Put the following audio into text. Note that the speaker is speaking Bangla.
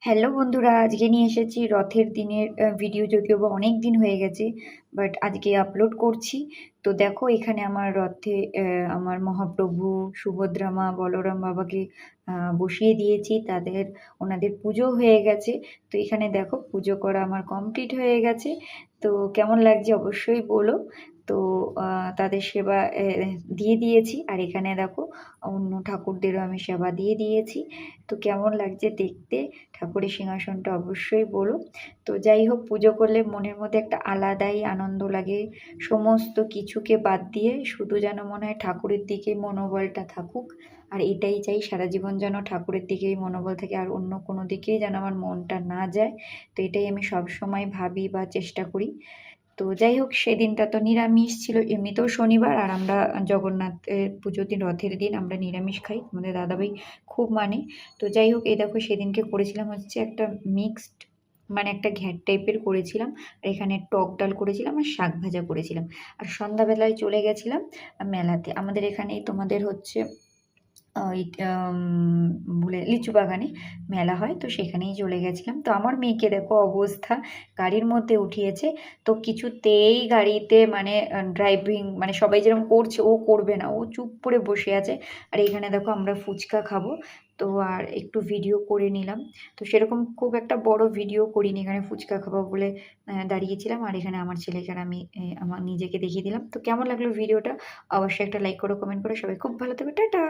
হ্যালো বন্ধুরা, আজকে নিয়ে এসেছি রথের দিনের ভিডিও, যদিও বা অনেক দিন হয়ে গেছে, বাট আজকে আপলোড করছি। তো দেখো, এখানে আমার রথে আমার মহাপ্রভু সুভদ্রা মা, বলরাম বাবাকে বসিয়ে দিয়েছি। ওনাদের পুজো হয়ে গেছে। তো এখানে দেখো, পুজো করা আমার কমপ্লিট হয়ে গেছে। তো কেমন লাগছে অবশ্যই বলো। তো তাদের সেবা দিয়ে দিয়েছি। আর এখানে দেখো, অন্য ঠাকুরদেরও আমি সেবা দিয়ে দিয়েছি। তো কেমন লাগছে দেখতে ঠাকুরের সিংহাসনটা অবশ্যই বলো। তো যাই হোক, পুজো করলে মনের মধ্যে একটা আলাদাই আনন্দ লাগে। সমস্ত কিছুকে বাদ দিয়ে শুধু যেন মনে হয় ঠাকুরের দিকেই মনোবলটা থাকুক। আর এটাই চাই, সারা জীবন যেন ঠাকুরের দিকেই মনোবল থাকে, আর অন্য কোনো দিকেই যেন আমার মনটা না যায়। তো এটাই আমি সবসময় ভাবি বা চেষ্টা করি। তো যাই হোক, সেদিনটা তো নিরামিষ ছিল, এমনিতেও শনিবার, আর আমরা জগন্নাথের পুজোর দিন, রথের দিন আমরা নিরামিষ খাই, আমাদের দাদাভাই খুব মানে। তো যাই হোক, এই দেখো, সেদিনকে করেছিলাম হচ্ছে একটা মিক্সড, মানে একটা ঘ্যাট টাইপের করেছিলাম। আর এখানে টক ডাল করেছিলাম আর শাক ভাজা করেছিলাম। আর সন্ধ্যাবেলায় চলে গেছিলাম মেলাতে। আমাদের এখানেই তোমাদের হচ্ছে ওই লিচু বাগানে মেলা হয়, তো সেখানেই চলে গেছিলাম। তো আমার মেয়েকে দেখো অবস্থা, গাড়ির মধ্যে উঠিয়েছে, তো কিছুতেই গাড়িতে মানে ড্রাইভিং, মানে সবাই যেরকম করছে ও করবে না, ও চুপ করে বসে আছে। আর এখানে দেখো, আমরা ফুচকা খাবো। তো আর একটু ভিডিও করে নিলাম। তো সেরকম খুব একটা বড় ভিডিও করিনি, এখানে ফুচকা খাবো বলে দাঁড়িয়েছিলাম। আর এখানে আমার ছেলেকে আর আমি আমার নিজেকে দেখিয়ে দিলাম। তো কেমন লাগলো ভিডিওটা, অবশ্যই একটা লাইক করো, কমেন্ট করো। সবাই খুব ভালো থেকো, টাটা।